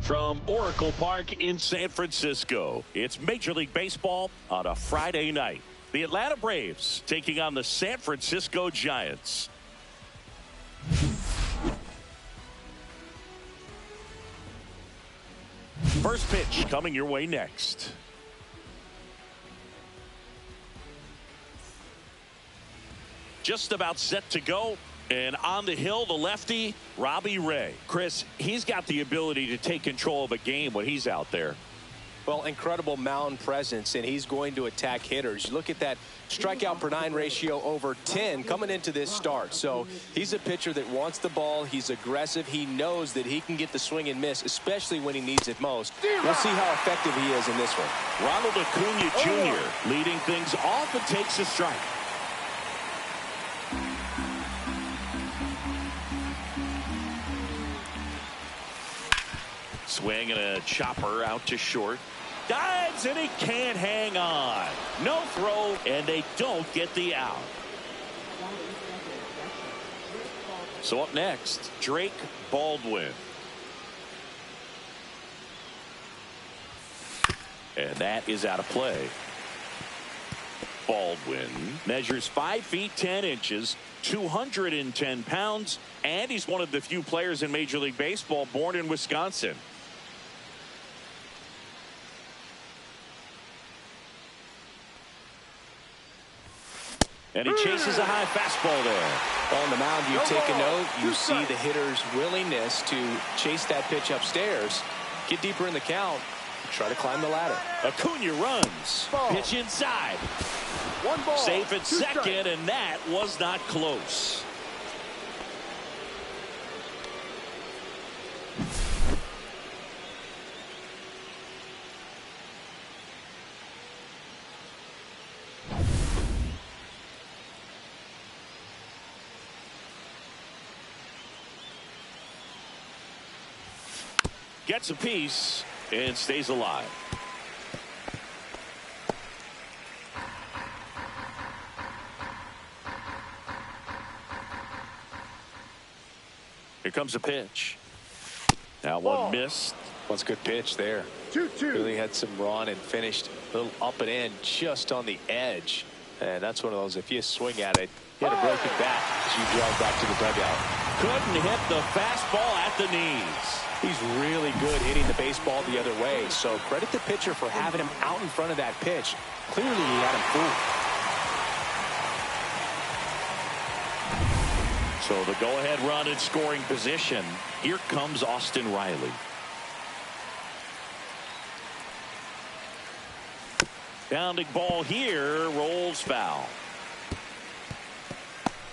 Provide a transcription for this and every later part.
From Oracle Park in San Francisco, it's Major League Baseball on a Friday night. The Atlanta Braves taking on the San Francisco Giants. First pitch coming your way next. Just about set to go. And on the hill, the lefty, Robbie Ray. Chris, he's got the ability to take control of a game when he's out there. Well, incredible mound presence, and he's going to attack hitters. Look at that strikeout per 9 ratio over 10 coming into this start. So he's a pitcher that wants the ball. He's aggressive. He knows that he can get the swing and miss, especially when he needs it most. We'll see how effective he is in this one. Ronald Acuna Jr. leading things off and takes a strike. Swing and a chopper out to short. Dives and he can't hang on. No throw, and they don't get the out. So up next, Drake Baldwin. And that is out of play. Baldwin measures 5 feet 10 inches, 210 pounds, and he's one of the few players in Major League Baseball born in Wisconsin. And he chases a high fastball there. On the mound, you take a note. You see the hitter's willingness to chase that pitch upstairs, get deeper in the count, try to climb the ladder. Acuna runs. Pitch inside. Safe at second, and that was not close. Gets a piece and stays alive. Here comes a pitch. Now one missed. That's a good pitch there. 2-2. Really had some run and finished a little up and in just on the edge. And that's one of those, if you swing at it, you had a broken back as you jog back to the dugout. Couldn't hit the fastball at the knees. He's really good hitting the baseball the other way. So credit the pitcher for having him out in front of that pitch. Clearly he had him fooled. So the go-ahead run in scoring position. Here comes Austin Riley. Pounding ball here, rolls foul.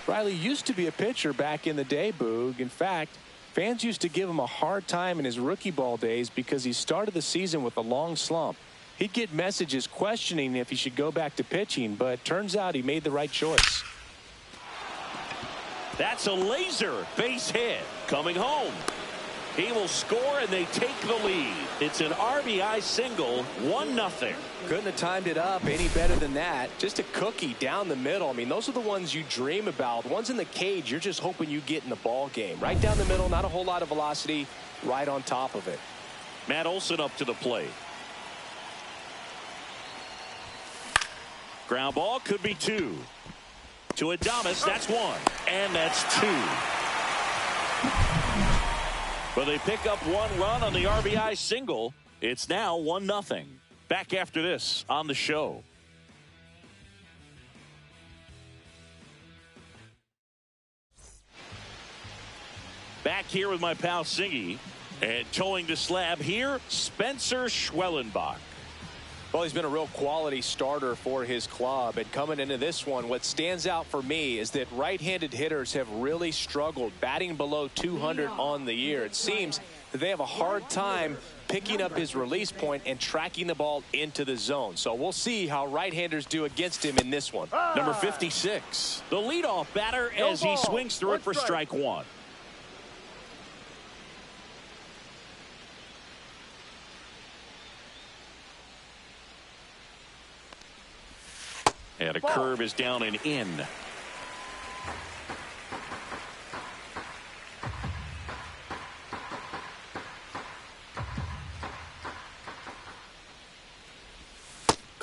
Riley used to be a pitcher back in the day, Boog. In fact, fans used to give him a hard time in his rookie ball days because he started the season with a long slump. He'd get messages questioning if he should go back to pitching, but turns out he made the right choice. That's a laser base hit. Coming home. He will score, and they take the lead. It's an RBI single, 1-0. Couldn't have timed it up any better than that. Just a cookie down the middle. I mean, those are the ones you dream about. Ones in the cage, you're just hoping you get in the ball game. Right down the middle, not a whole lot of velocity, right on top of it. Matt Olson up to the plate. Ground ball could be 2. To Adames, that's 1. And that's 2. But they pick up 1 run on the RBI single. It's now 1-0. Back after this on the show. Back here with my pal Singy. And towing the slab here, Spencer Schwellenbach. Well, he's been a real quality starter for his club. And coming into this one, what stands out for me is that right-handed hitters have really struggled, batting below 200 on the year. It seems that they have a hard time picking up his release point and tracking the ball into the zone. So we'll see how right-handers do against him in this one. Number 56, the leadoff batter as he swings through it for strike 1. And a curve is down and in.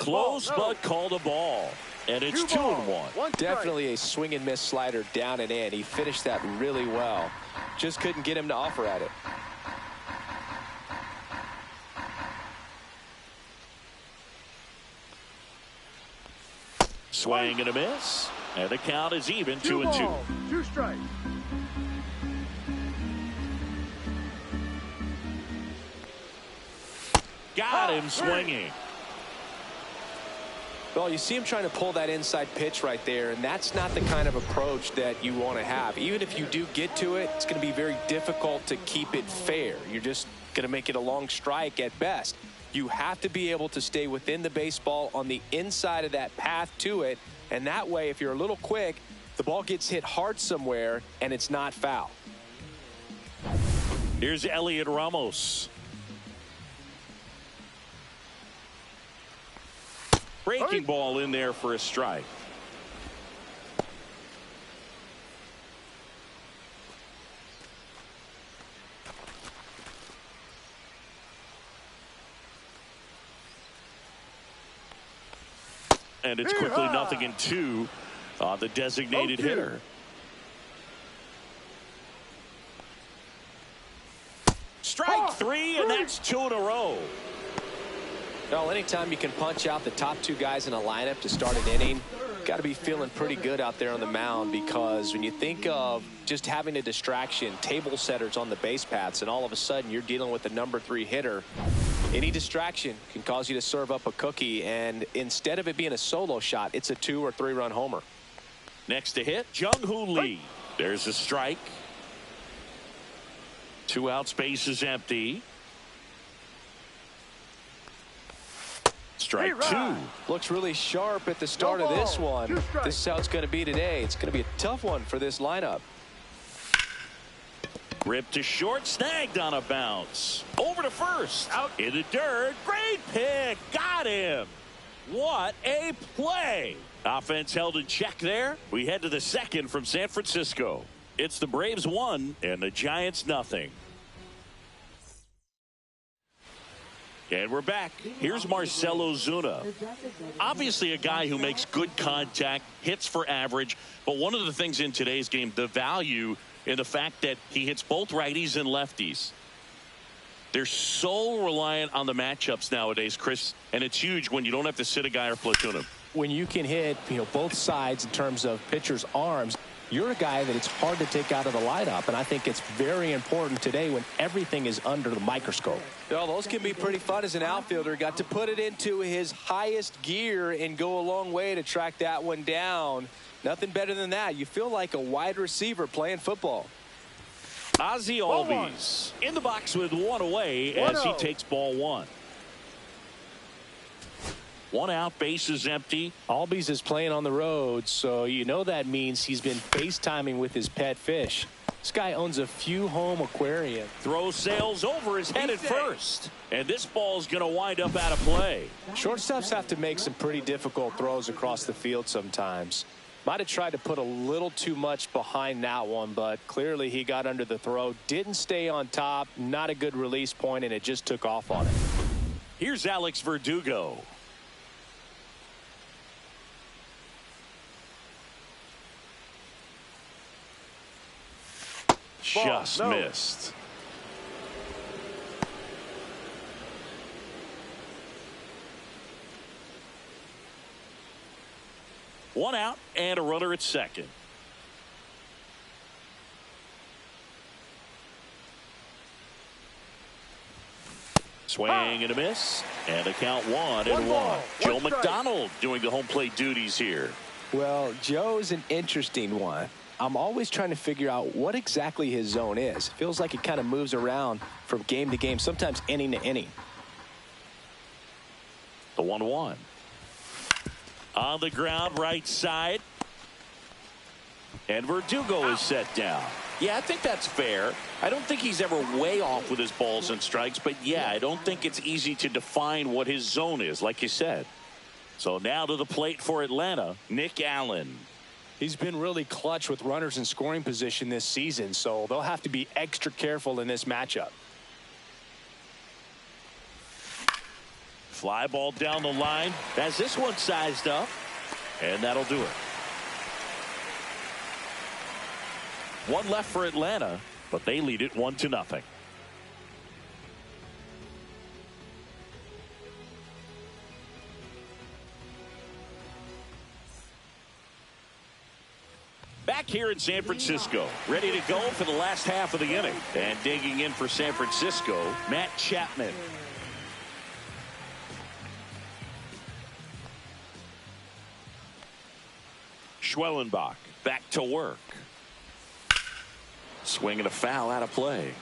Close, but called a ball. And it's 2-1. Definitely a swing and miss slider down and in. He finished that really well. Just couldn't get him to offer at it. Swing and a miss. And the count is even, 2-2. 2 strikes. Got him swinging. Well, you see him trying to pull that inside pitch right there, and that's not the kind of approach that you want to have. Even if you do get to it, it's going to be very difficult to keep it fair. You're just going to make it a long strike at best. You have to be able to stay within the baseball on the inside of that path to it, and that way, if you're a little quick, the ball gets hit hard somewhere, and it's not foul. Here's Elliot Ramos. Breaking ball in there for a strike. And it's quickly 0-2 on the designated hitter. Strike 3, and that's 2 in a row. Well, anytime you can punch out the top 2 guys in a lineup to start an inning, got to be feeling pretty good out there on the mound, because when you think of just having a distraction, table setters on the base paths, and all of a sudden you're dealing with the number 3 hitter, any distraction can cause you to serve up a cookie, and instead of it being a solo shot, it's a 2 or 3 run homer. Next to hit, Jung-Hoo Lee. There's a strike. 2 outs, base is empty. Strike 2. Looks really sharp at the start of this one. This is how it's going to be today. It's going to be a tough one for this lineup. Ripped to short, snagged on a bounce. Over to first. Out in the dirt. Great pick. Got him. What a play. Offense held in check there. We head to the second from San Francisco. It's the Braves 1 and the Giants 0. And we're back. Here's Marcell Ozuna. Obviously a guy who makes good contact, hits for average, but one of the things in today's game, the value in the fact that he hits both righties and lefties. They're so reliant on the matchups nowadays, Chris, and it's huge when you don't have to sit a guy or platoon him. When you can hit, both sides in terms of pitchers' arms, you're a guy that it's hard to take out of the lineup, and I think it's very important today when everything is under the microscope. Well, those can be pretty fun as an outfielder. Got to put it into his highest gear and go a long way to track that one down. Nothing better than that. You feel like a wide receiver playing football. Ozzie Albies in the box with 1 away as he takes ball 1. 1 out, base is empty. Albies is playing on the road, so you know that means he's been FaceTiming with his pet fish. This guy owns a few home aquariums. Throw sails over his head at first. And this ball's going to wind up out of play. Shortstops have to make some pretty difficult throws across the field sometimes. Might have tried to put a little too much behind that one, but clearly he got under the throw. Didn't stay on top. Not a good release point, and it just took off on it. Here's Alex Verdugo. Just missed. One out and a runner at second. Swing and a miss, and a count 1-1. Joe McDonald doing the home plate duties here. Well, Joe's an interesting one. I'm always trying to figure out what exactly his zone is. Feels like it kind of moves around from game to game, sometimes inning to inning. The 1-1. On the ground, right side. And Verdugo is set down. Yeah, I think that's fair. I don't think he's ever way off with his balls and strikes, but yeah, I don't think it's easy to define what his zone is, like you said. So now to the plate for Atlanta, Nick Allen. He's been really clutch with runners in scoring position this season, so they'll have to be extra careful in this matchup. Fly ball down the line. Has this one sized up. And that'll do it. One left for Atlanta, but they lead it 1-0. Back here in San Francisco, ready to go for the last half of the inning. And digging in for San Francisco, Matt Chapman. Schwellenbach back to work. Swinging a foul out of play.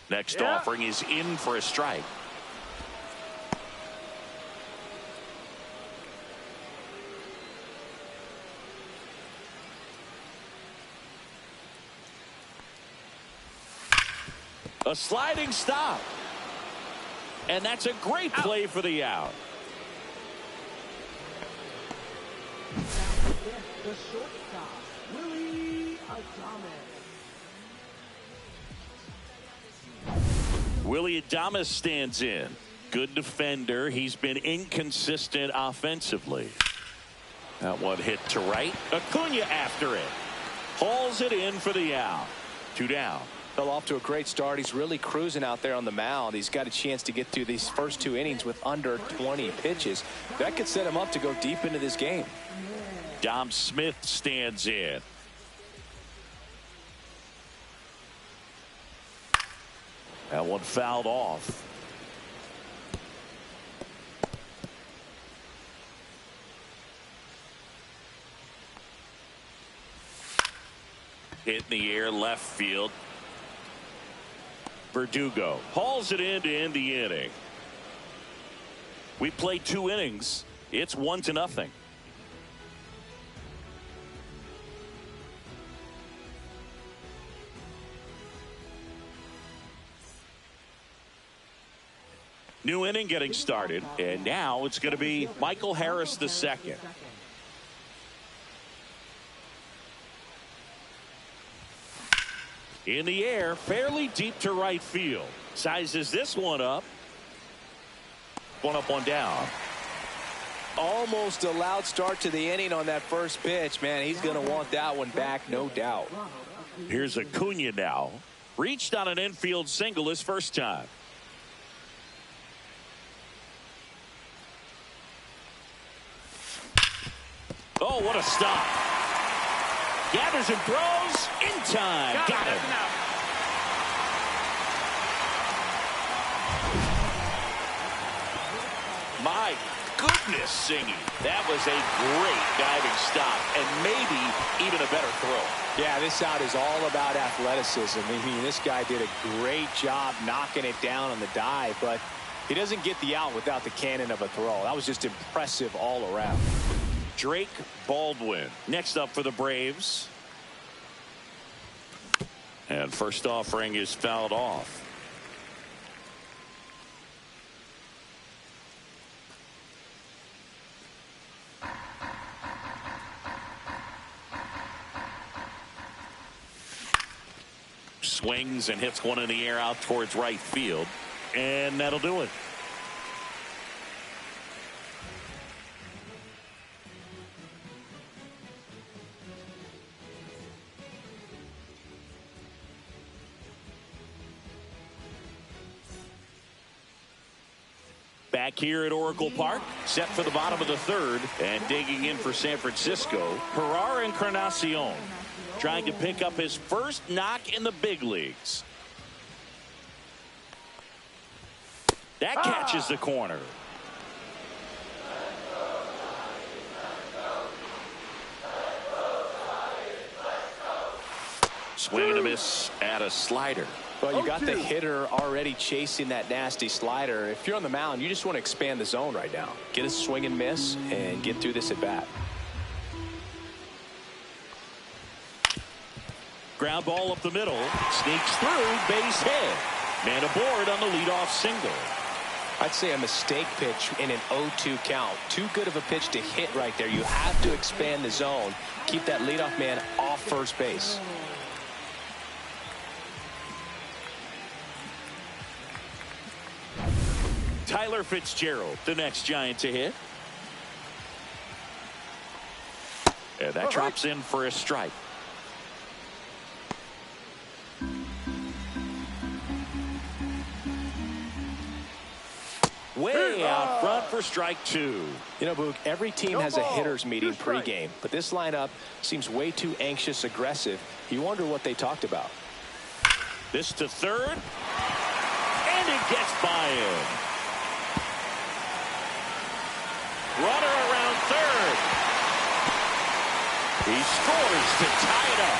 Next offering is in for a strike. A sliding stop. And that's a great play for the out. The shortstop, Willie Adames. Willie Adames stands in. Good defender. He's been inconsistent offensively. That one hit to right. Acuna after it. Hauls it in for the out. 2 down. Fell off to a great start. He's really cruising out there on the mound. He's got a chance to get through these first 2 innings with under 20 pitches. That could set him up to go deep into this game. Dom Smith stands in. That one fouled off. Hit in the air left field. Verdugo hauls it in to end the inning. We played 2 innings. It's 1-0. New inning getting started, and now it's going to be Michael Harris II. In the air, fairly deep to right field. Sizes this one up. One up, one down. Almost a loud start to the inning on that first pitch. Man, he's going to want that one back, no doubt. Here's Acuna now. Reached on an infield single his first time. Oh, what a stop. Gathers and throws in time. Got him. My goodness, singing. That was a great diving stop and maybe even a better throw. Yeah, this out is all about athleticism. I mean, this guy did a great job knocking it down on the dive, but he doesn't get the out without the cannon of a throw. That was just impressive all around. Drake Baldwin next up for the Braves. And first offering is fouled off. Swings and hits one in the air out towards right field. And that'll do it. Back here at Oracle Park, set for the bottom of the third, and digging in for San Francisco, Herrera Encarnacion, trying to pick up his first knock in the big leagues. That catches the corner. Swing and a miss at a slider. Well, you got the hitter already chasing that nasty slider. If you're on the mound, you just want to expand the zone right now. Get a swing and miss and get through this at bat. Ground ball up the middle. Sneaks through. Base hit. Man aboard on the leadoff single. I'd say a mistake pitch in an 0-2 count. Too good of a pitch to hit right there. You have to expand the zone. Keep that leadoff man off first base. Tyler Fitzgerald, the next Giant to hit. And that drops in for a strike. Way out front for strike 2. You know, Boog, every team has a hitters meeting pregame, but this lineup seems way too anxious, aggressive. You wonder what they talked about. This to third, and it gets by him. Runner around third. He scores to tie it up.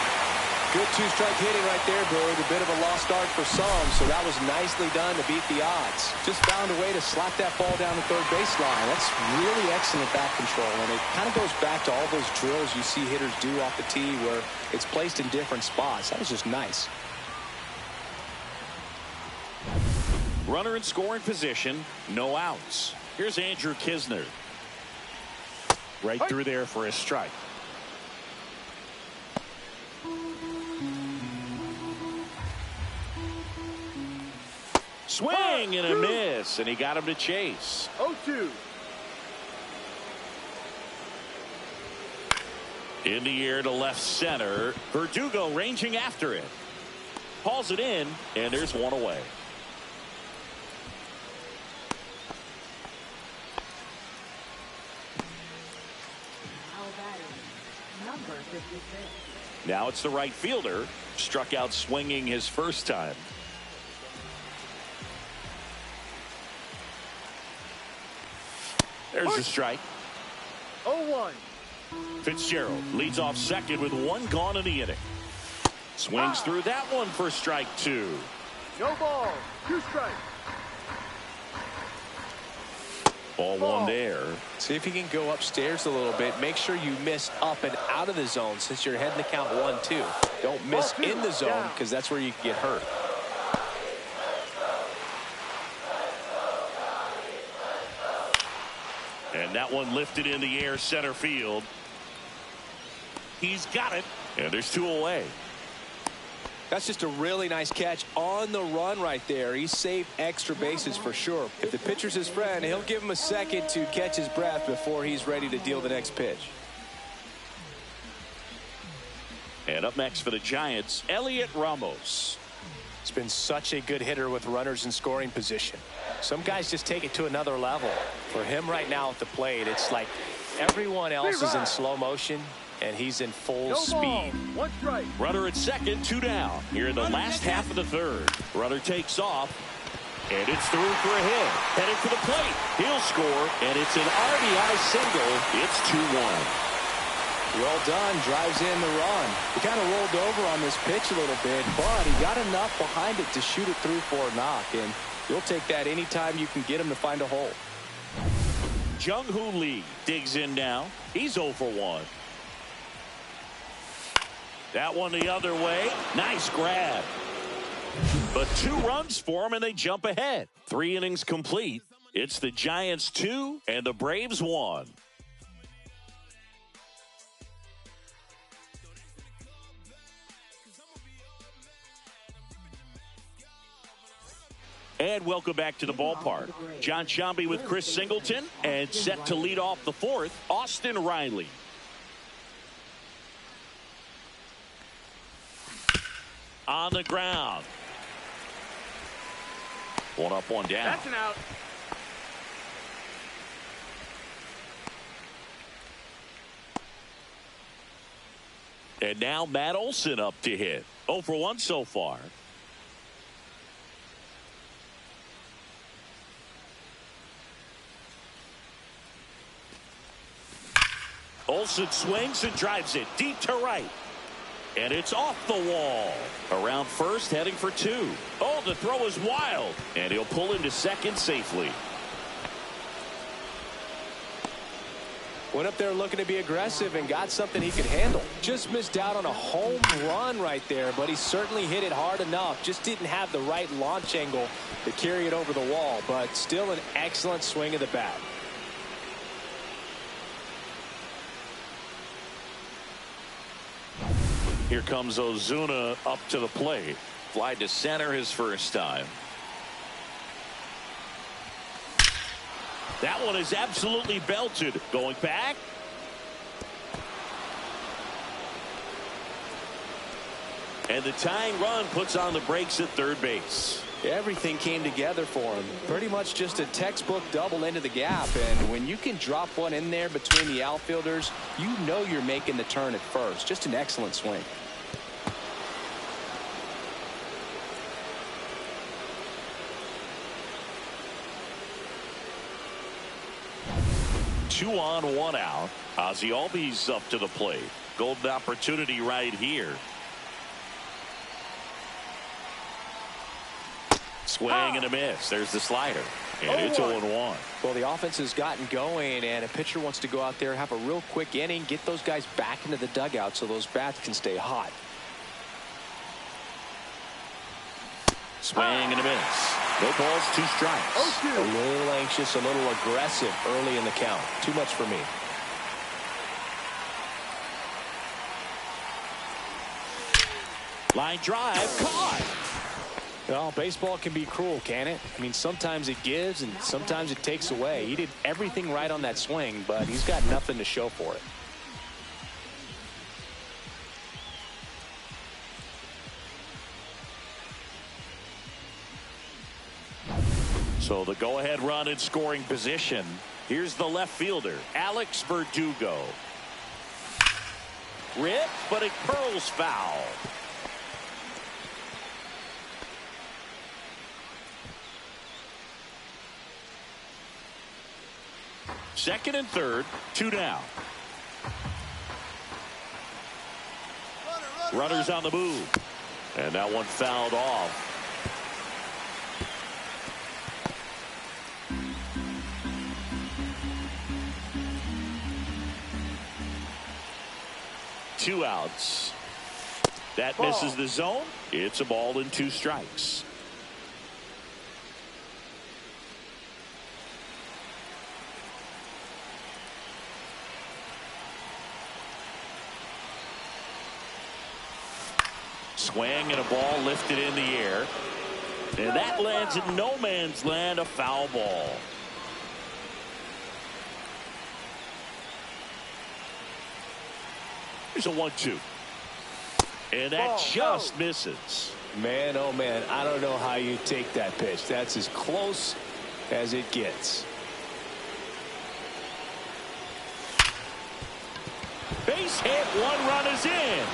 Good two-strike hitting right there, Boog. A bit of a lost art for some, so that was nicely done to beat the odds. Just found a way to slap that ball down the third baseline. That's really excellent bat control, and it kind of goes back to all those drills you see hitters do off the tee where it's placed in different spots. That was just nice. Runner in scoring position, no outs. Here's Andrew Kisner. Right through there for a strike. Swing and a miss, and he got him to chase. 0-2. In the air to left center. Verdugo ranging after it. Hauls it in, and there's one away. Number 56. Now it's the right fielder. Struck out swinging his first time. There's the strike. 0-1. Fitzgerald leads off second with one gone in the inning. Swings through that one for strike 2. No ball. 2 strikes. Ball one there. See if you can go upstairs a little bit. Make sure you miss up and out of the zone since you're heading the count 1-2. Don't miss in the zone because that's where you can get hurt. And that one lifted in the air center field. He's got it. And there's 2 away. That's just a really nice catch on the run right there. He saved extra bases for sure. If the pitcher's his friend, he'll give him a second to catch his breath before he's ready to deal the next pitch. And up next for the Giants, Elliot Ramos. He's been such a good hitter with runners in scoring position. Some guys just take it to another level. For him right now at the plate, it's like everyone else is in slow motion and he's in full speed. 1 strike. Runner at second, 2 down. Here in the last half of the third. Runner takes off, and it's through for a hit. Headed for the plate. He'll score, and it's an RBI single. It's 2-1. Well done. Drives in the run. He kind of rolled over on this pitch a little bit, but he got enough behind it to shoot it through for a knock, and you'll take that anytime you can get him to find a hole. Jung-Hoo Lee digs in now. He's 0 for 1. That one the other way. Nice grab. But 2 runs for him, and they jump ahead. 3 innings complete. It's the Giants 2 and the Braves 1. And welcome back to the ballpark. John Sciambi with Chris Singleton, and set to lead off the 4th, Austin Riley. On the ground. 1 up, 1 down. That's an out. And now Matt Olson up to hit. 0 for 1 so far. Olson swings and drives it deep to right. And it's off the wall. Around first, heading for 2. Oh, the throw is wild. And he'll pull into second safely. Went up there looking to be aggressive and got something he could handle. Just missed out on a home run right there, but he certainly hit it hard enough. Just didn't have the right launch angle to carry it over the wall, but still an excellent swing of the bat. Here comes Ozuna up to the plate. Fly to center his first time. That one is absolutely belted. Going back. And the tying run puts on the brakes at third base. Everything came together for him. Pretty much just a textbook double into the gap. And when you can drop one in there between the outfielders, you know you're making the turn at first. Just an excellent swing. Two on, one out. Ozzie Albies up to the plate. Golden opportunity right here. Swing and a miss. There's the slider. And it's 0-1. Well, the offense has gotten going, and a pitcher wants to go out there, have a real quick inning, get those guys back into the dugout so those bats can stay hot. Swing and a miss. No balls, 2 strikes. A little anxious, a little aggressive early in the count. Too much for me. Line drive, caught. Well, baseball can be cruel, can it? I mean, sometimes it gives and sometimes it takes away. He did everything right on that swing, but he's got nothing to show for it. So the go-ahead run in scoring position. Here's the left fielder, Alex Verdugo. Rip, but it curls foul. Second and third, 2 down. Runners on the move. And that one fouled off. Two outs. That misses the zone. It's a ball and 2 strikes. Swing and a ball lifted in the air. And that lands in no man's land, a foul ball. Here's a 1-2. And that just misses. Man, oh man, I don't know how you take that pitch. That's as close as it gets. Base hit, 1 run is in.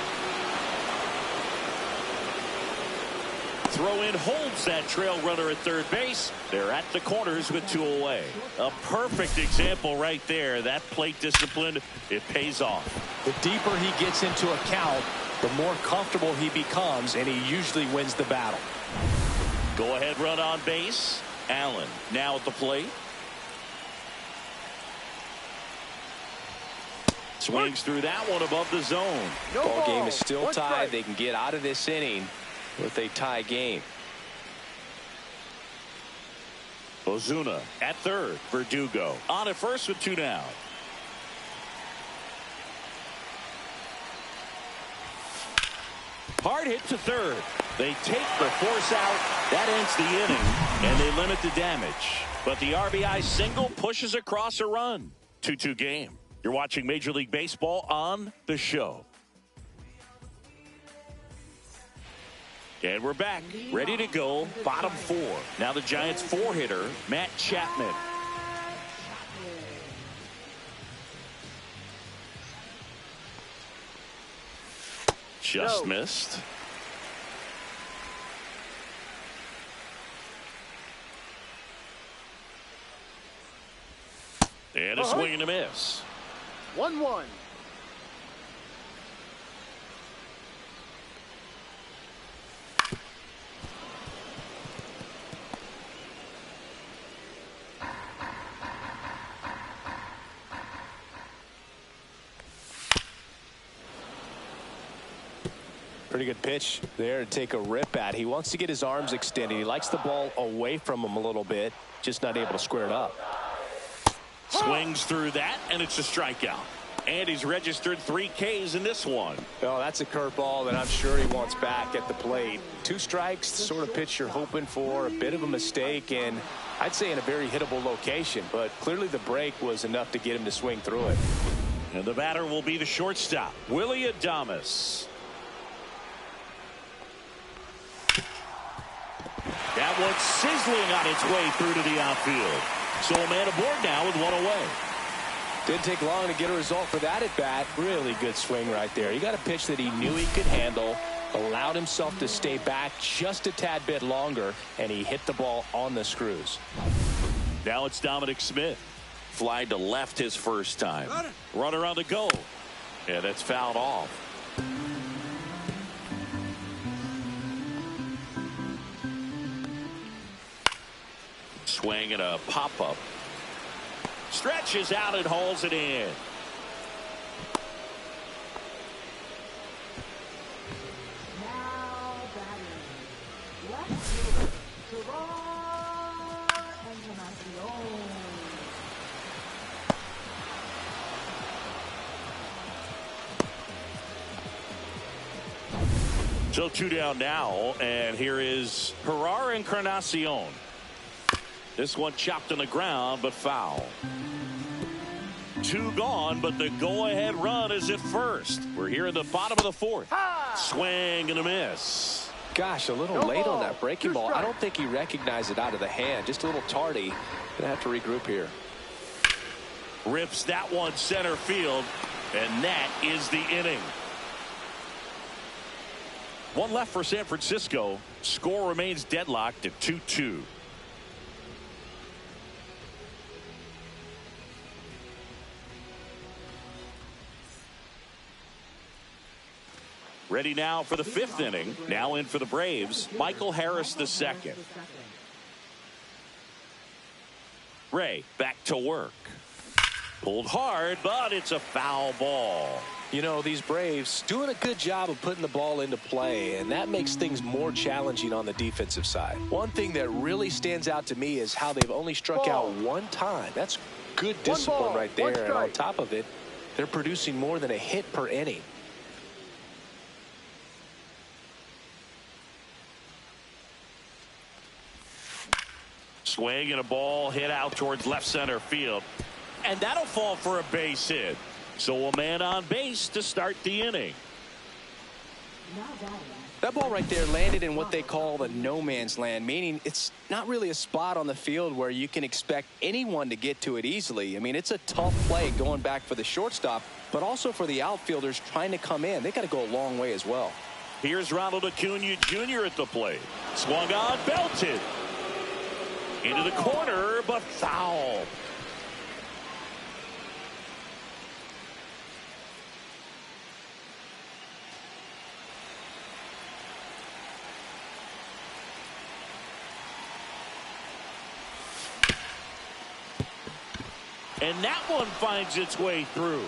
Throw in holds that trail runner at third base. They're at the corners with 2 away. A perfect example right there. That plate discipline, it pays off. The deeper he gets into a count, the more comfortable he becomes, and he usually wins the battle. Go ahead run on base. Allen now at the plate. Swings through that one above the zone. Ball game is still tied. They can get out of this inning with a tie game. Ozuna at third. Verdugo on at first with 2 down. Hard hit to third. They take the force out. That ends the inning, and they limit the damage. But the RBI single pushes across a run. 2-2 game. You're watching Major League Baseball on The Show. And we're back, ready to go, bottom 4. Now the Giants' 4-hitter, Matt Chapman. Just missed. And a swing and a miss. 1-1. Pretty good pitch there to take a rip at. He wants to get his arms extended. He likes the ball away from him a little bit, just not able to square it up. Swings through that, and it's a strikeout. And he's registered 3 Ks in this one. Oh, that's a curveball that I'm sure he wants back at the plate. 2 strikes, the sort of pitch you're hoping for. A bit of a mistake, and I'd say in a very hittable location. But clearly the break was enough to get him to swing through it. And the batter will be the shortstop, Willie Adames. That one's sizzling on its way through to the outfield. So a man aboard now with 1 away. Didn't take long to get a result for that at bat. Really good swing right there. He got a pitch that he knew he could handle, allowed himself to stay back just a tad bit longer, and he hit the ball on the screws. Now it's Dominic Smith. Fly to left his first time. Runner on the go. And it's fouled off. Swing and a pop-up. Stretches out and hauls it in. Now batting. Left fielder, Gerard Encarnacion. So 2 down now, and here is Gerard Encarnacion. This one chopped on the ground, but foul. 2 gone, but the go-ahead run is at first. We're here in the bottom of the 4th. Swing and a miss. Gosh, a little late on that breaking ball. I don't think he recognized it out of the hand. Just a little tardy. Gonna have to regroup here. Rips that one center field, and that is the inning. 1 left for San Francisco. Score remains deadlocked at 2-2. Ready now for the 5th inning. Now in for the Braves, Michael Harris II. Ray back to work. Pulled hard, but it's a foul ball. You know, these Braves doing a good job of putting the ball into play, and that makes things more challenging on the defensive side. One thing that really stands out to me is how they've only struck out 1 time. That's good discipline right there. And on top of it, they're producing more than a hit per inning. Swing and a ball hit out towards left center field. And that'll fall for a base hit. So a man on base to start the inning. That ball right there landed in what they call the no man's land, meaning it's not really a spot on the field where you can expect anyone to get to it easily. I mean, it's a tough play going back for the shortstop, but also for the outfielders trying to come in. They got to go a long way as well. Here's Ronald Acuna Jr. at the plate. Swung on, belted. Into the corner, but foul. And that one finds its way through.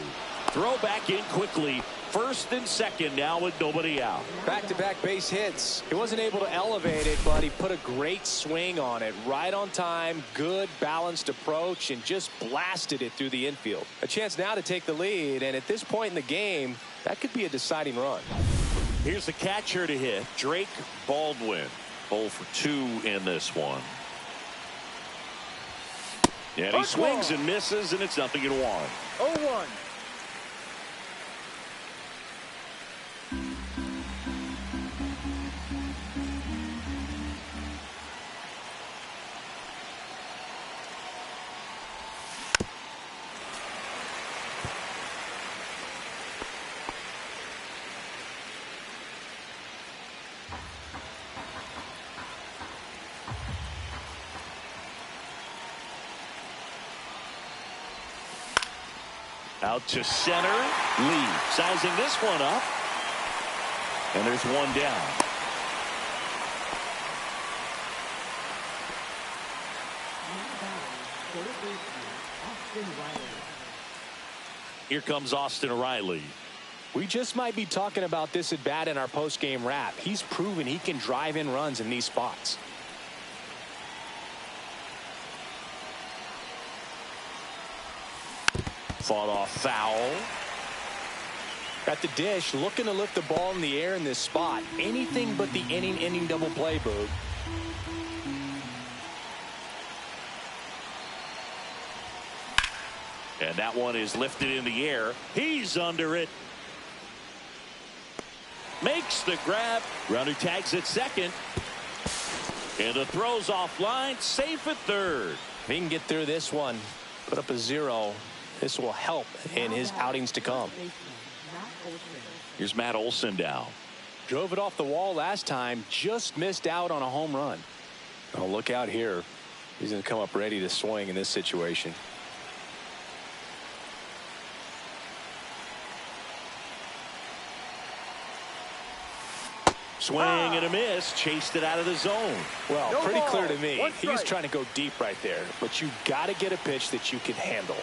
Throw back in quickly. First and second now with nobody out. Back-to-back base hits. He wasn't able to elevate it, but he put a great swing on it. Right on time, good balanced approach, and just blasted it through the infield. A chance now to take the lead, and at this point in the game, that could be a deciding run. Here's the catcher to hit, Drake Baldwin. 0 for 2 in this one. And he swings and misses, and it's 0-1. 0-1. Out to center. Lee sizing this one up. And there's 1 down. Here comes Austin Riley. We just might be talking about this at bat in our post-game wrap. He's proven he can drive in runs in these spots. Fought off foul. At the dish, looking to lift the ball in the air in this spot. Anything but the inning double play, Boog. And that one is lifted in the air. He's under it. Makes the grab. Runner tags at second. And the throw's offline. Safe at third. If he can get through this one, put up a 0, this will help in his outings to come. Here's Matt Olson now. Drove it off the wall last time. Just missed out on a home run. Oh, look out here. He's going to come up ready to swing in this situation. Swing and a miss. Chased it out of the zone. Well, No pretty ball. clear to me. One He was strike. trying to go deep right there. But you got to get a pitch that you can handle.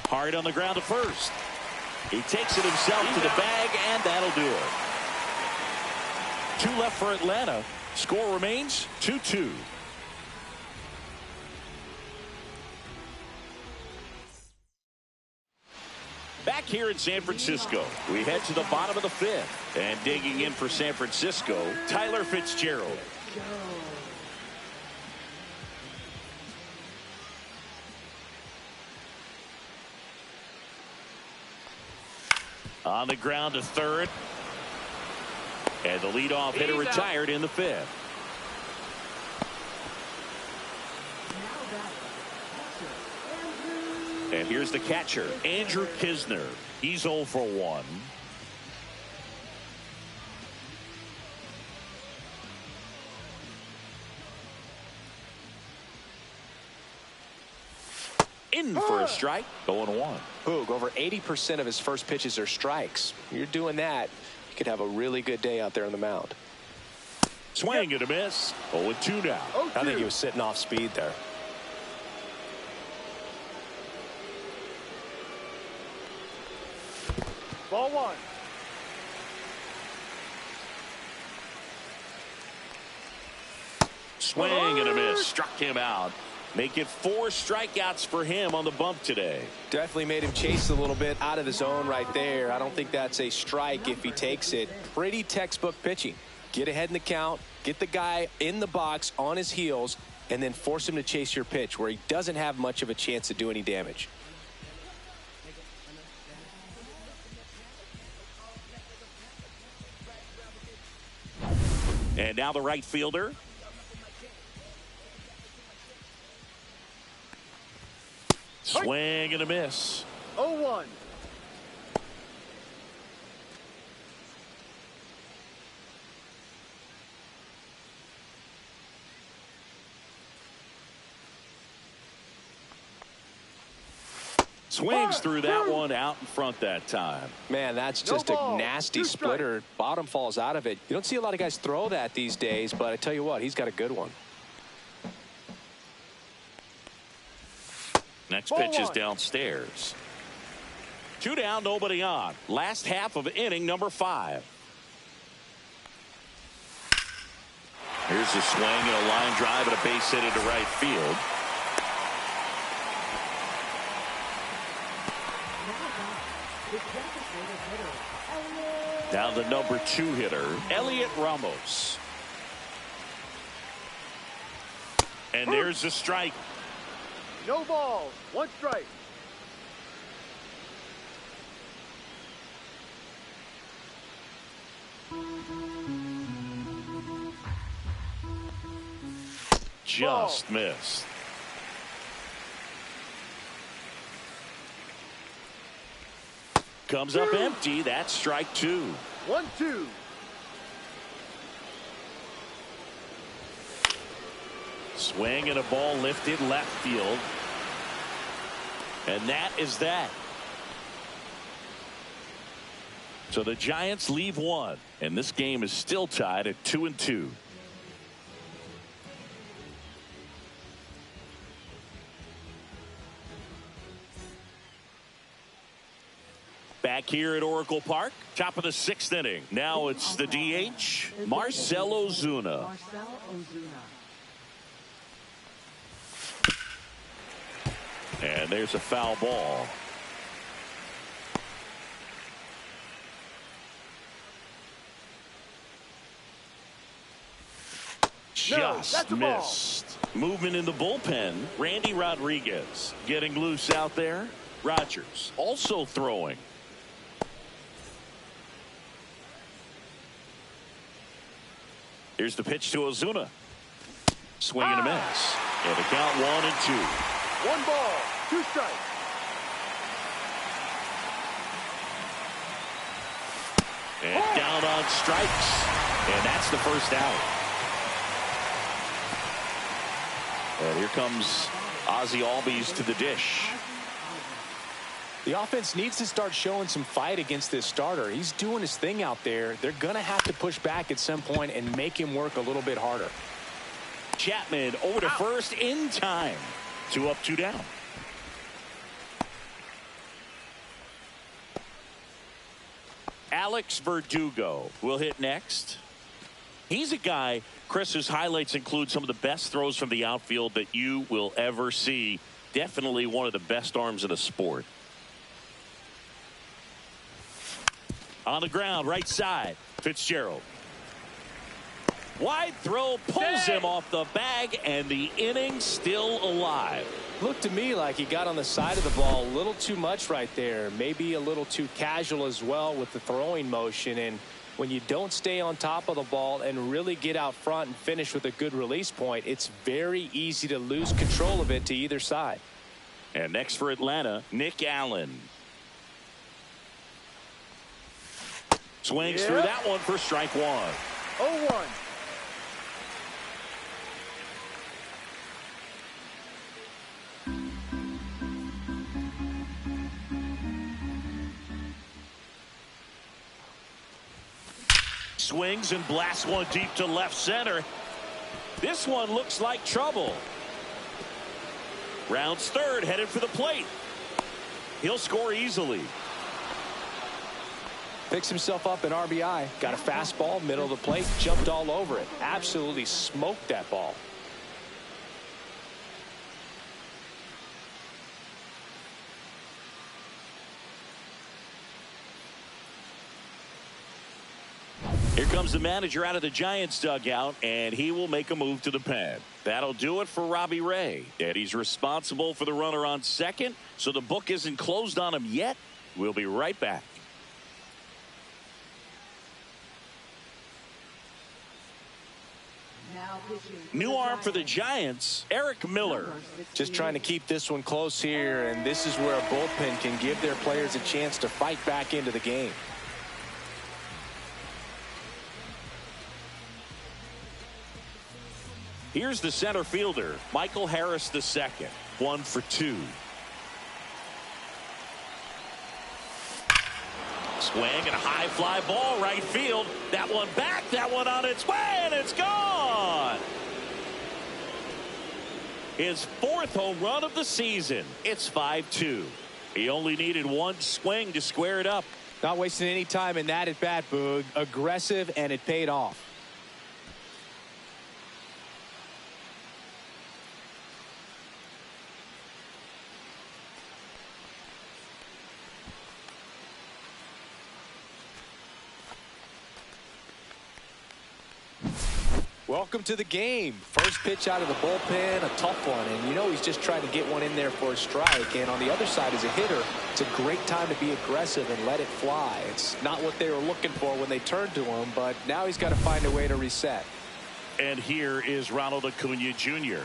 Hard on the ground to first. He takes it himself to the bag, and that'll do it. 2 left for Atlanta. Score remains 2-2. Back here in San Francisco, we head to the bottom of the 5th. And digging in for San Francisco, Tyler Fitzgerald. On the ground to third. And the leadoff hitter retired in the 5th. And here's the catcher, Andrew Kisner. He's 0 for 1. In for a strike, 0-1. Boog, over 80% of his first pitches are strikes. You're doing that, you could have a really good day out there on the mound. Swing and a miss. 0-2 now. I think he was sitting off speed there. Ball 1. Swing and a miss. Struck him out. Make it 4 strikeouts for him on the bump today. Definitely made him chase a little bit out of the zone right there. I don't think that's a strike if he takes it. Pretty textbook pitching. Get ahead in the count, get the guy in the box on his heels, and then force him to chase your pitch where he doesn't have much of a chance to do any damage. And now the right fielder. Swing and a miss. 0-1. Swings through that one out in front that time. Man, that's No just ball. a nasty 2 strikes. splitter. Bottom falls out of it. You don't see a lot of guys throw that these days, but I tell you what, he's got a good one. Next Ball pitch is 1. downstairs. 2 down, nobody on. Last half of inning number 5. Here's a swing and a line drive and a base hit into right field. Now the number 2 hitter, Elliot Ramos. And there's a strike. No balls. 1 strike. Just missed. Comes up empty. That's strike 2. 1-2. Swing and a ball lifted left field. And that is that. So the Giants leave 1. And this game is still tied at 2-2. Back here at Oracle Park, top of the 6th inning. Now it's the DH, Marcell Ozuna. And there's a foul ball. Just missed. Movement in the bullpen. Randy Rodriguez getting loose out there. Rogers also throwing. Here's the pitch to Ozuna. Swing and a miss. And a count 1-2. 1 ball, 2 strikes. And down on strikes. And that's the first out. And here comes Ozzie Albies to the dish. The offense needs to start showing some fight against this starter. He's doing his thing out there. They're going to have to push back at some point and make him work a little bit harder. Chapman over to first in time. 2 up, 2 down. Alex Verdugo will hit next. He's a guy, Chris, whose highlights include some of the best throws from the outfield that you will ever see. Definitely one of the best arms in the sport. On the ground, right side, Fitzgerald. Wide throw pulls him off the bag, and the inning still alive. Looked to me like he got on the side of the ball a little too much right there. Maybe a little too casual as well with the throwing motion. And when you don't stay on top of the ball and really get out front and finish with a good release point, it's very easy to lose control of it to either side. And next for Atlanta, Nick Allen. Swings through that one for strike 1. 0-1. Swings and blasts one deep to left center. This one looks like trouble. Rounds third, headed for the plate. He'll score easily. Picks himself up an RBI. Got a fastball, middle of the plate, jumped all over it. Absolutely smoked that ball. Here comes the manager out of the Giants dugout, and he will make a move to the pen. That'll do it for Robbie Ray. And he's responsible for the runner on second, so the book isn't closed on him yet. We'll be right back. New arm for the Giants, Eric Miller. Just trying to keep this one close here, and this is where a bullpen can give their players a chance to fight back into the game. Here's the center fielder, Michael Harris II. 1 for 2. Swing and a high fly ball right field. That one back, that one on its way, and it's gone. His 4th home run of the season. It's 5-2. He only needed 1 swing to square it up. Not wasting any time in that at bat, Boog. Aggressive, and it paid off. Welcome to the game. First pitch out of the bullpen, a tough one, and you know he's just trying to get one in there for a strike. And on the other side, as a hitter, it's a great time to be aggressive and let it fly. It's not what they were looking for when they turned to him, but now he's got to find a way to reset. And here is Ronald Acuna Jr.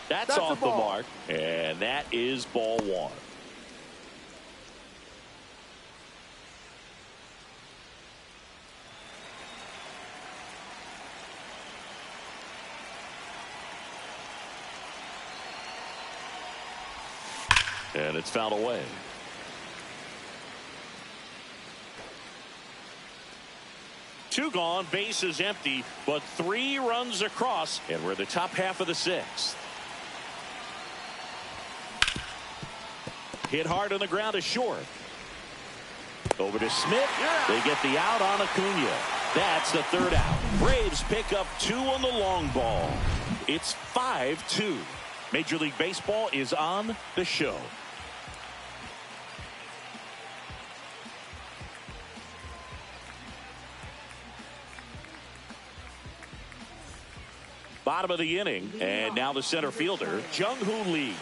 That's off the mark, and that is ball 1. And it's fouled away. Two gone, base is empty, but 3 runs across, and we're in the top half of the 6th. Hit hard on the ground is short. Over to Smith. They get the out on Acuna. That's the third out. Braves pick up 2 on the long ball. It's 5-2. Major League Baseball is on the show. Bottom of the inning, and now the center fielder, Jung-Hoo Lee.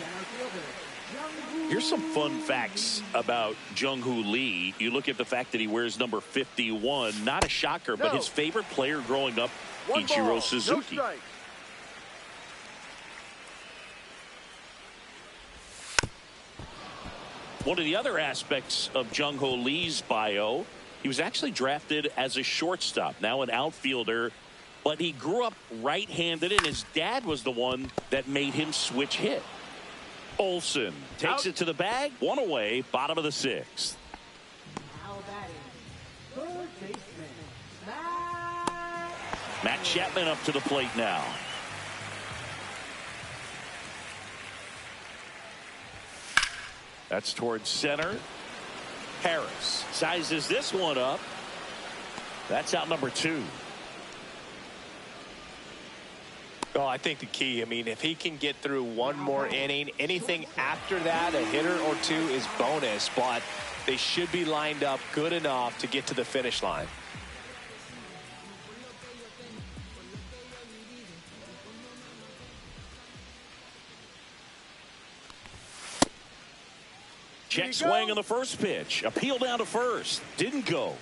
Here's some fun facts about Jung-Hoo Lee. You look at the fact that he wears number 51. Not a shocker, but his favorite player growing up, Ichiro Suzuki. No strike. One of the other aspects of Jung-Hoo Lee's bio, he was actually drafted as a shortstop, now an outfielder. But he grew up right-handed, and his dad was the one that made him switch hit. Olsen takes it to the bag. 1 away, bottom of the 6th. Matt Chapman up to the plate now. That's towards center. Harris sizes this one up. That's out number 2. Oh, I think the key, I mean, if he can get through one more inning, anything after that, a hitter or 2 is bonus, but they should be lined up good enough to get to the finish line. Check swing on the first pitch. Appeal down to first. Didn't go.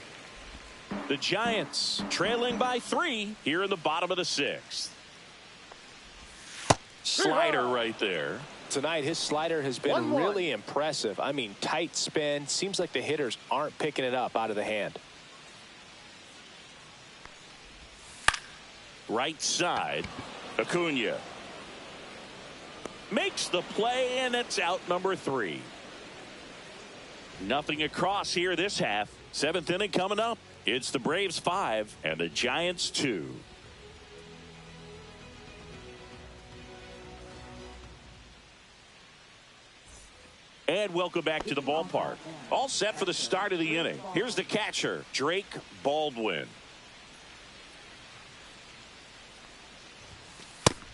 The Giants trailing by 3 here in the bottom of the 6th. Slider right there. Tonight, his slider has been really impressive. I mean, tight spin. Seems like the hitters aren't picking it up out of the hand. Right side. Acuna makes the play, and it's out number 3. Nothing across here this half. 7th inning coming up. It's the Braves 5 and the Giants 2. And welcome back to the ballpark. All set for the start of the inning. Here's the catcher, Drake Baldwin.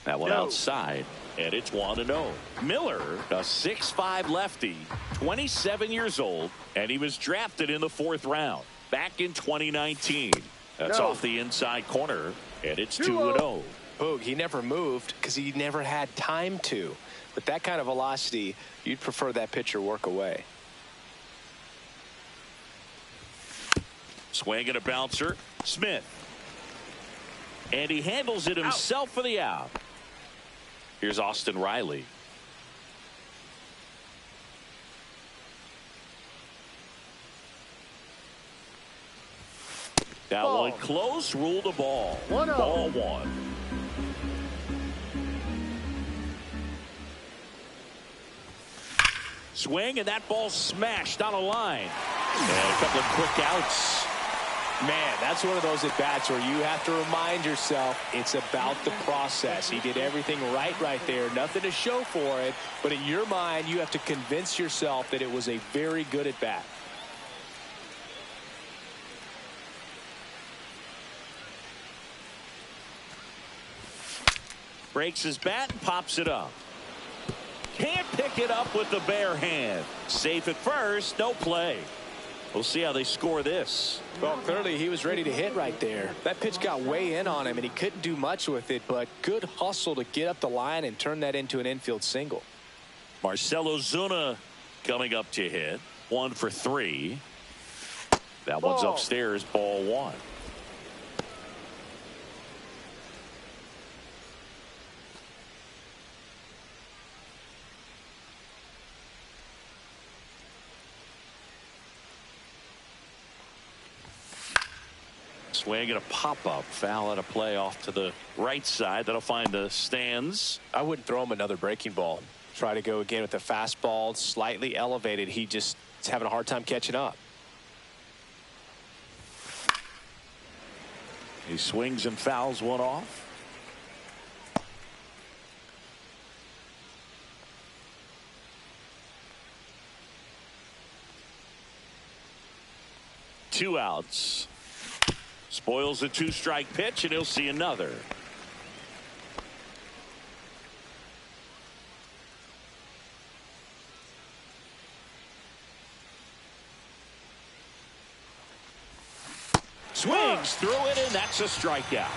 That one outside, and it's 1-0. Miller, a 6'5 lefty, 27 years old, and he was drafted in the 4th round back in 2019. That's off the inside corner, and it's 2-0. Boog, he never moved because he never had time to. With that kind of velocity, you'd prefer that pitcher work away. Swing and a bouncer. Smith. And he handles it himself for the out. Here's Austin Riley. That one close, ruled a ball. Ball 1. Swing, and that ball smashed on a line. And a couple of quick outs. Man, that's one of those at-bats where you have to remind yourself it's about the process. He did everything right there. Nothing to show for it. But in your mind, you have to convince yourself that it was a very good at-bat. Breaks his bat and pops it up. Can't pick it up with the bare hand. Safe at first, no play. We'll see how they score this. Well, clearly he was ready to hit right there. That pitch got way in on him, and he couldn't do much with it, but good hustle to get up the line and turn that into an infield single. Marcell Ozuna coming up to hit. 1 for 3. That one's upstairs, ball 1. Swing and a pop-up. Foul out of play off to the right side. That'll find the stands. I wouldn't throw him another breaking ball. Try to go again with the fastball, slightly elevated. He just is having a hard time catching up. He swings and fouls one off. 2 outs. Spoils a 2-strike pitch, and he'll see another. Swings through it, and that's a strikeout.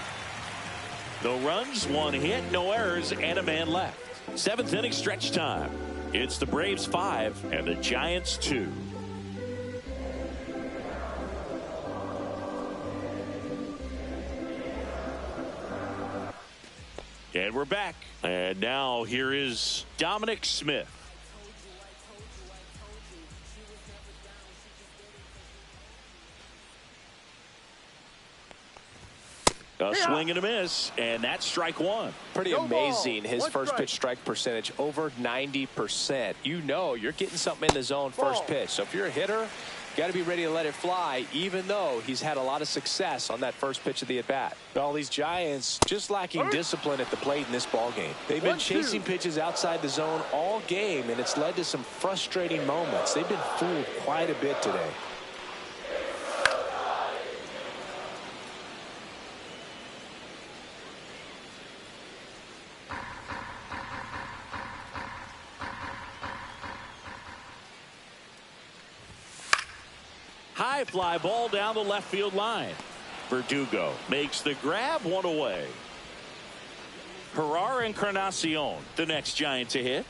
No runs, 1 hit, no errors, and a man left. 7th inning stretch time. It's the Braves 5 and the Giants 2. And we're back. And now here is Dominic Smith. A swing and a miss, and that's strike 1. Pretty amazing. His first pitch strike percentage over 90%. You know you're getting something in the zone first pitch. So if you're a hitter, you got to be ready to let it fly, even though he's had a lot of success on that first pitch of the at-bat. All these Giants just lacking discipline at the plate in this ball game. They've been chasing pitches outside the zone all game, and it's led to some frustrating moments. They've been fooled quite a bit today. High fly ball down the left field line. Verdugo makes the grab, 1 away. Herrera Encarnacion, the next Giant to hit.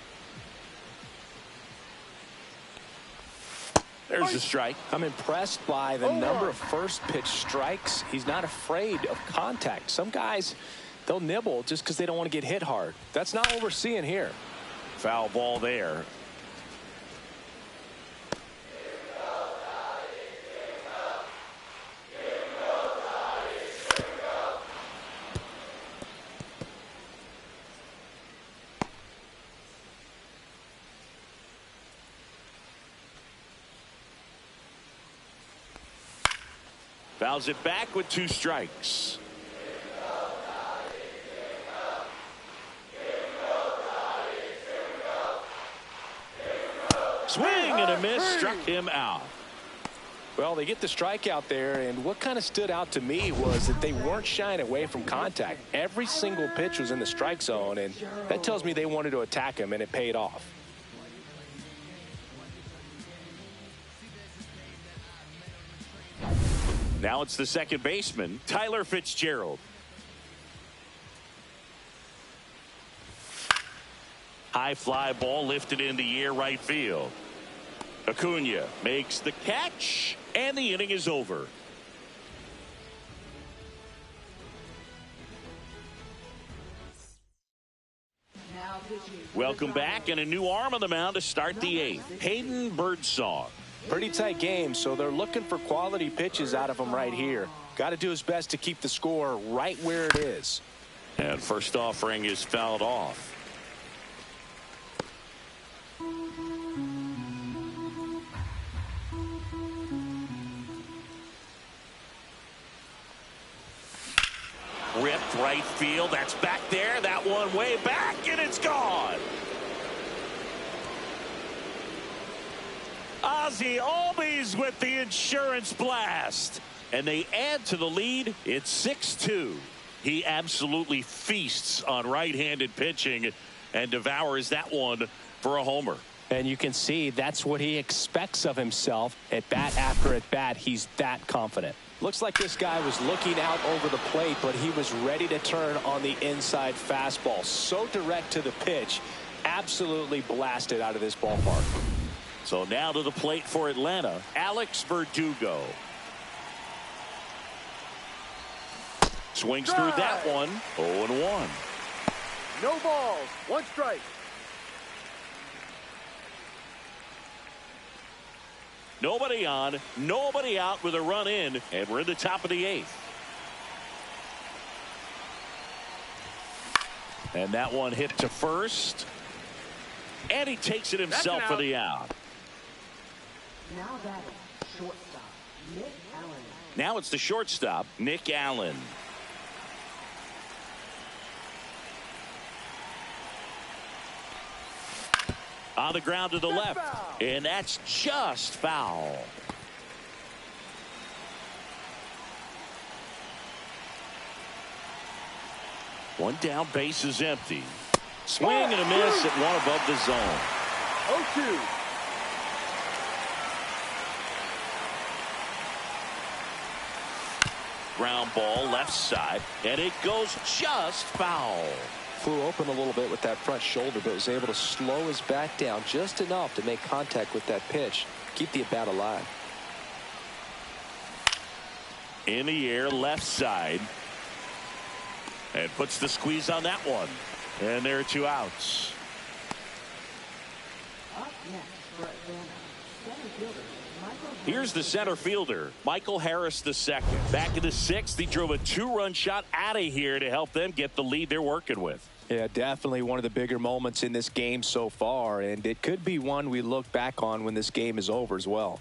There's a strike. I'm impressed by the number of first pitch strikes. He's not afraid of contact. Some guys, they'll nibble just because they don't want to get hit hard. That's not what we're seeing here. Foul ball there. Fouls it back with 2 strikes. Swing and a miss, struck him out. Well, they get the strikeout there, and what kind of stood out to me was that they weren't shying away from contact. Every single pitch was in the strike zone, and that tells me they wanted to attack him, and it paid off. Now it's the second baseman, Tyler Fitzgerald. High fly ball lifted in the air, right field. Acuna makes the catch, and the inning is over. Welcome back, and a new arm on the mound to start the 8th. Hayden Birdsong. Pretty tight game, so they're looking for quality pitches out of him right here. Got to do his best to keep the score right where it is. And first offering is fouled off. Ripped right field. That's back there. That one way back, and it's gone. Ozzie Albies with the insurance blast. And they add to the lead. It's 6-2. He absolutely feasts on right-handed pitching and devours that one for a homer. And you can see that's what he expects of himself at bat after at bat. He's that confident. Looks like this guy was looking out over the plate, but he was ready to turn on the inside fastball. So direct to the pitch. Absolutely blasted out of this ballpark. So now to the plate for Atlanta, Alex Verdugo. Swings through that one. 0-1. No balls. 1 strike. Nobody on, nobody out with a run in, and we're in the top of the 8th. And that one hit to first. And he takes it himself for the out. Now that shortstop, Nick Allen. Now it's the shortstop, Nick Allen. On the ground to the left, and that's just foul. One down, base is empty. Swing and a miss at one above the zone. 0-2. Ground ball left side, and it goes just foul. Flew open a little bit with that front shoulder, but was able to slow his bat down just enough to make contact with that pitch. Keep the at-bat alive. In the air, left side. And puts the squeeze on that one. And there are 2 outs. Up next for Atlanta, center fielder Michael Harris. Here's the center fielder, Michael Harris II. Back in the 6th, he drove a 2-run shot out of here to help them get the lead they're working with. Yeah, definitely one of the bigger moments in this game so far, and it could be one we look back on when this game is over as well.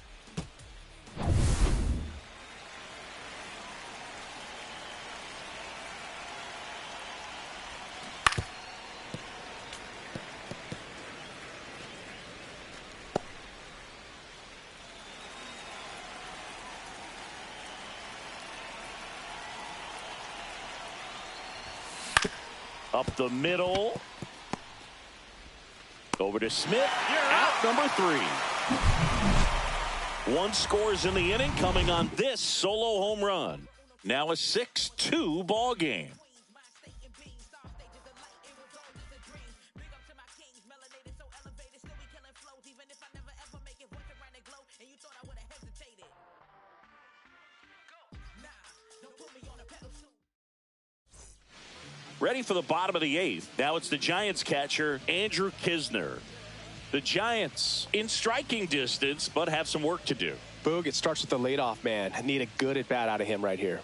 Up the middle. Over to Smith. Out number 3. 1 scores in the inning coming on this solo home run. Now a 6-2 ball game. Ready for the bottom of the 8th. Now it's the Giants catcher, Andrew Kisner. The Giants in striking distance, but have some work to do. Boog, it starts with the leadoff man. I need a good at-bat out of him right here.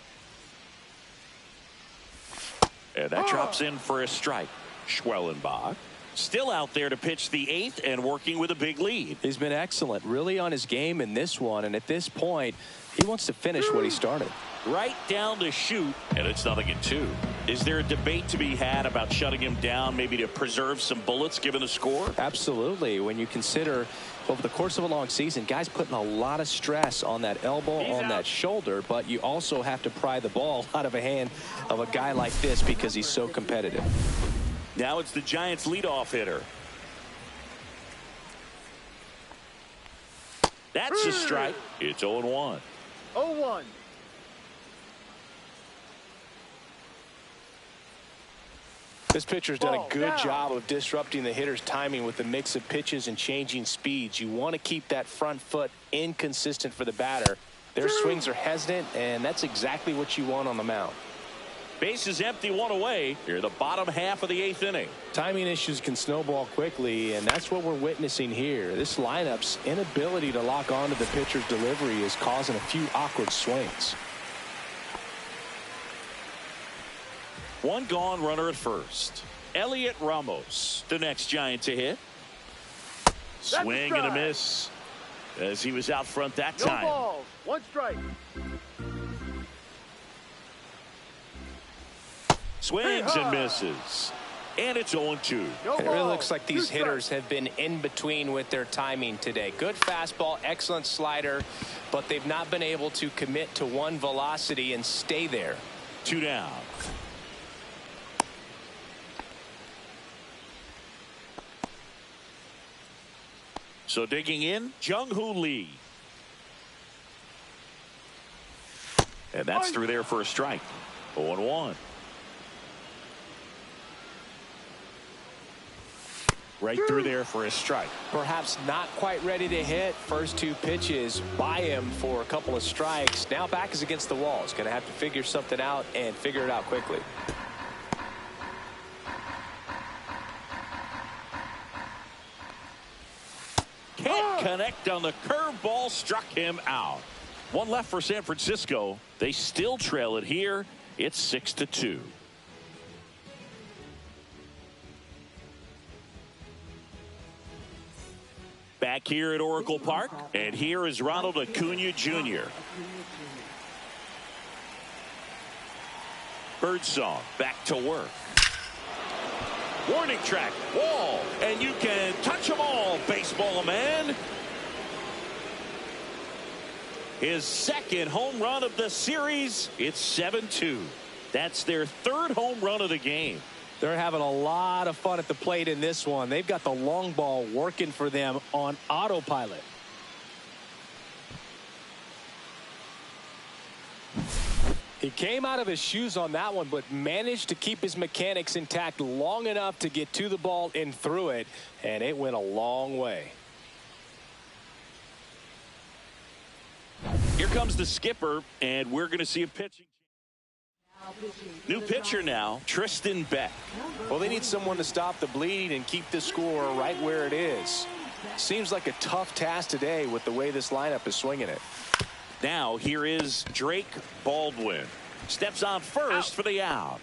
And that drops in for a strike. Schwellenbach still out there to pitch the 8th and working with a big lead. He's been excellent, really on his game in this one, and at this point, he wants to finish what he started. Right down to shoot, and it's 0-2. Is there a debate to be had about shutting him down, maybe to preserve some bullets given the score? Absolutely. When you consider over the course of a long season, guys putting a lot of stress on that elbow, on that shoulder, but you also have to pry the ball out of a hand of a guy like this because he's so competitive. Now it's the Giants leadoff hitter. That's a strike. It's 0-1. 0-1. This pitcher's done a good job of disrupting the hitter's timing with the mix of pitches and changing speeds. You want to keep that front foot inconsistent for the batter. Their swings are hesitant, and that's exactly what you want on the mound. Base is empty, 1 away. Here the bottom half of the 8th inning. Timing issues can snowball quickly, and that's what we're witnessing here. This lineup's inability to lock onto the pitcher's delivery is causing a few awkward swings. 1 gone, runner at first. Elliot Ramos, the next Giant to hit. Swing and a miss as he was out front that time. No balls, 1 strike. Swings and misses. And it's 0-2. It really looks like these hitters have been in between with their timing today. Good fastball, excellent slider, but they've not been able to commit to one velocity and stay there. 2 down. So digging in, Jung-Hoo Lee. And that's through there for a strike. 0-1. Right through there for a strike. Perhaps not quite ready to hit. First 2 pitches by him for a couple of strikes. Now back is against the wall. He's going to have to figure something out and figure it out quickly. Can't connect on the curveball, struck him out. 1 left for San Francisco. They still trail it here. It's 6-2. Back here at Oracle Park, and here is Ronald Acuna Jr. Birdsong back to work. Warning track, wall, and you can touch them all, baseball man. His 2nd home run of the series. It's 7-2. That's their third home run of the game. They're having a lot of fun at the plate in this one. They've got the long ball working for them on autopilot. He came out of his shoes on that one, but managed to keep his mechanics intact long enough to get to the ball and through it, and it went a long way. Here comes the skipper, and we're going to see a pitching. New pitcher now, Tristan Beck. Well, they need someone to stop the bleed and keep the score right where it is. Seems like a tough task today with the way this lineup is swinging it. Now here is Drake Baldwin. Steps on first for the out.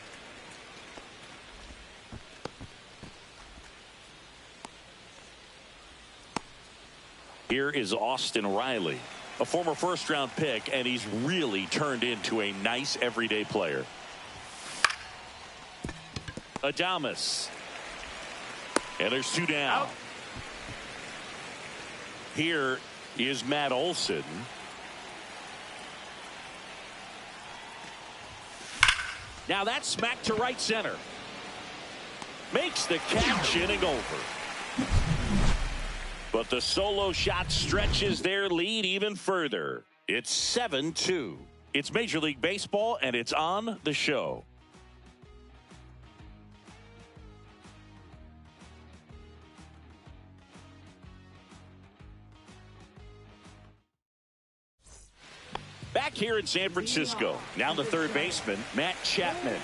Here is Austin Riley, a former first-round pick, and he's really turned into a nice everyday player. Adames. And there's two down. Out. Here is Matt Olson. Now that's smacked to right center. Makes the catch, inning over. But the solo shot stretches their lead even further. It's 7-2. It's Major League Baseball, and it's on the show. Back here in San Francisco, now the third baseman, Matt Chapman.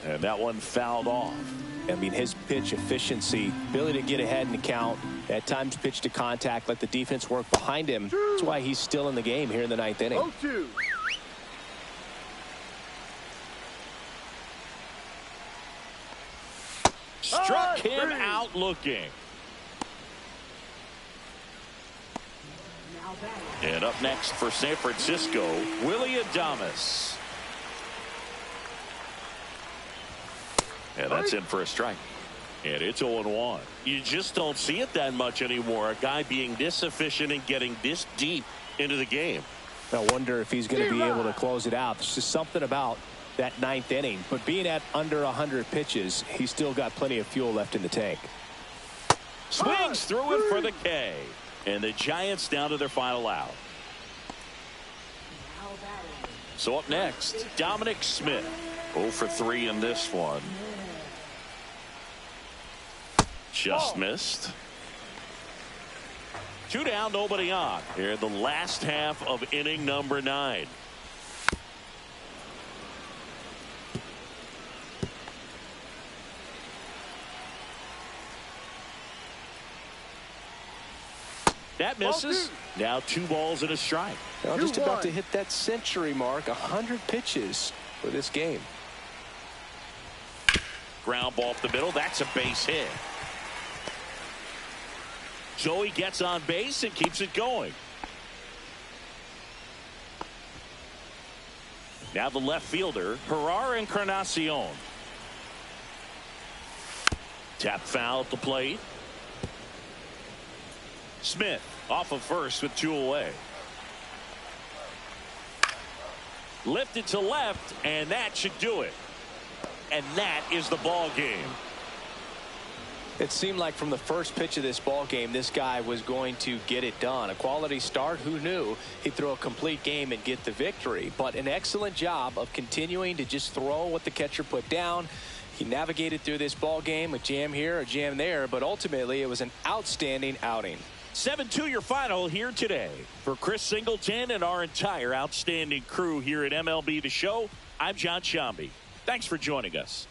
And that one fouled off. I mean, his pitch efficiency, ability to get ahead in the count, at times pitch to contact, let the defense work behind him. That's why he's still in the game here in the ninth inning. 0-2. Struck him out looking. And up next for San Francisco, Willie Adames. And that's in for a strike. And it's 0-1. You just don't see it that much anymore. A guy being this efficient and getting this deep into the game. I wonder if he's going to be able to close it out. There's just something about that ninth inning. But being at under 100 pitches, he's still got plenty of fuel left in the tank. Swings through it for the K. And the Giants down to their final out. So up next, Dominic Smith. 0 for 3 in this one. Just missed. 2 down, nobody on. Here in the last half of inning number 9. That misses. Now 2 balls and a strike. Now just about to hit that century mark. 100 pitches for this game. Ground ball up the middle. That's a base hit. Joey gets on base and keeps it going. Now the left fielder, Gerard Encarnacion. Tap foul at the plate. Smith off of first with 2 away. Lifted to left, and that should do it. And that is the ball game. It seemed like from the first pitch of this ball game, this guy was going to get it done. A quality start. Who knew he'd throw a complete game and get the victory? But an excellent job of continuing to just throw what the catcher put down. He navigated through this ball game, a jam here, a jam there, but ultimately it was an outstanding outing. 7-2 your final here today. For Chris Singleton and our entire outstanding crew here at MLB The Show, I'm John Shambi. Thanks for joining us.